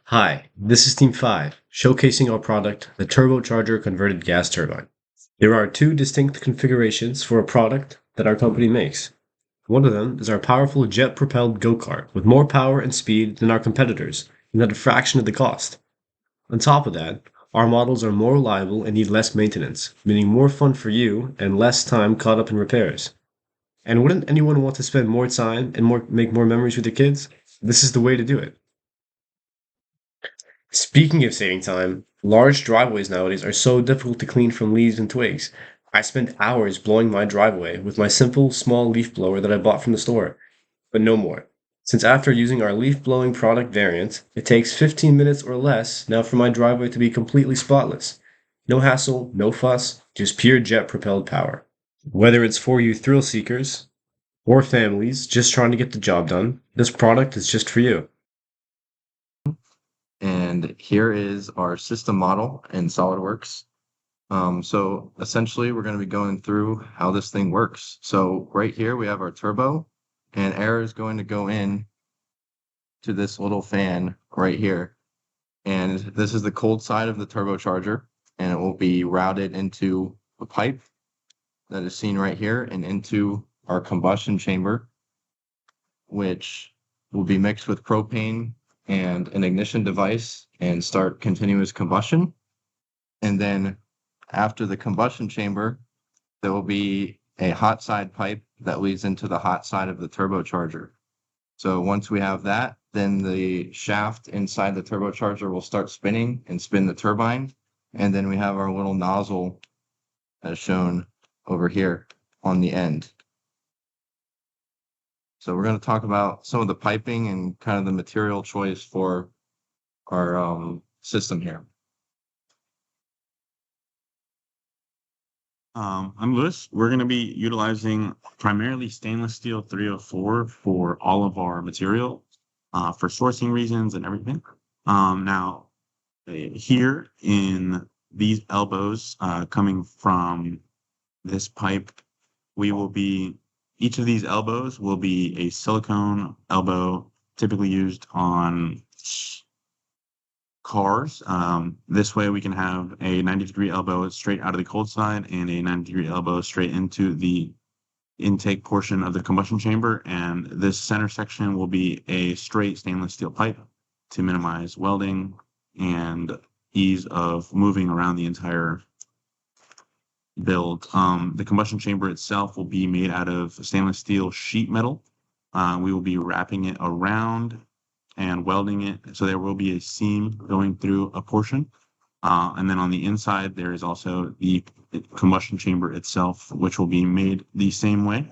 Hi, this is Team 5, showcasing our product, the turbocharger converted gas turbine. There are two distinct configurations for a product that our company makes. One of them is our powerful jet-propelled go-kart with more power and speed than our competitors, and at a fraction of the cost. On top of that, our models are more reliable and need less maintenance, meaning more fun for you and less time caught up in repairs. And wouldn't anyone want to spend more time and make more memories with their kids? This is the way to do it. Speaking of saving time, large driveways nowadays are so difficult to clean from leaves and twigs. I spend hours blowing my driveway with my simple, small leaf blower that I bought from the store. But no more. Since after using our leaf blowing product variant, it takes 15 minutes or less now for my driveway to be completely spotless. No hassle, no fuss, just pure jet propelled power. Whether it's for you thrill seekers or families just trying to get the job done, this product is just for you. And here is our system model in SolidWorks. So essentially, we're going to be going through how this thing works. So right here, we have our turbo, and air is going to go in to this little fan right here. And this is the cold side of the turbocharger, and it will be routed into a pipe that is seen right here and into our combustion chamber, which will be mixed with propane and an ignition device and start continuous combustion. And then after the combustion chamber, there will be a hot side pipe that leads into the hot side of the turbocharger. So once we have that, then the shaft inside the turbocharger will start spinning and spin the turbine. And then we have our little nozzle as shown over here on the end. So we're going to talk about some of the piping and kind of the material choice for our system here. I'm Lewis. We're going to be utilizing primarily stainless steel 304 for all of our material, for sourcing reasons and everything. Now, here in these elbows coming from this pipe, each of these elbows will be a silicone elbow typically used on cars. This way we can have a 90-degree elbow straight out of the cold side and a 90-degree elbow straight into the intake portion of the combustion chamber. And this center section will be a straight stainless steel pipe to minimize welding and ease of moving around the entire build. The combustion chamber itself will be made out of stainless steel sheet metal. We will be wrapping it around and welding it, so there will be a seam going through a portion. And then on the inside, there is also the combustion chamber itself, which will be made the same way.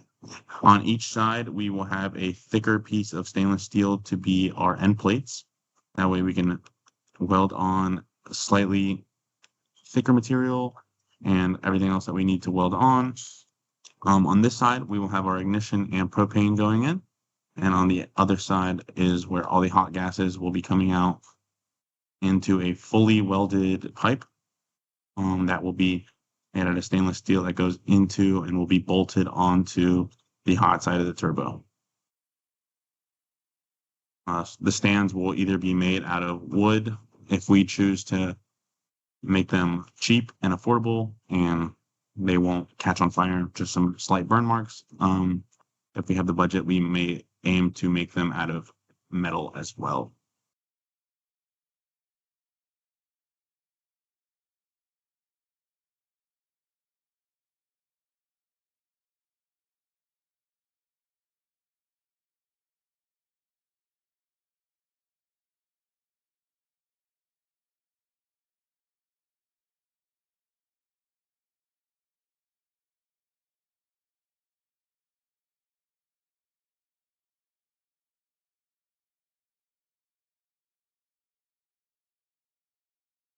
On each side, we will have a thicker piece of stainless steel to be our end plates. That way we can weld on slightly thicker material and everything else that we need to weld on. On this side, we will have our ignition and propane going in. And on the other side is where all the hot gases will be coming out into a fully welded pipe that will be made out of stainless steel that goes into and will be bolted onto the hot side of the turbo. The stands will either be made out of wood if we choose to make them cheap and affordable, and they won't catch on fire, just some slight burn marks. If we have the budget, we may aim to make them out of metal as well.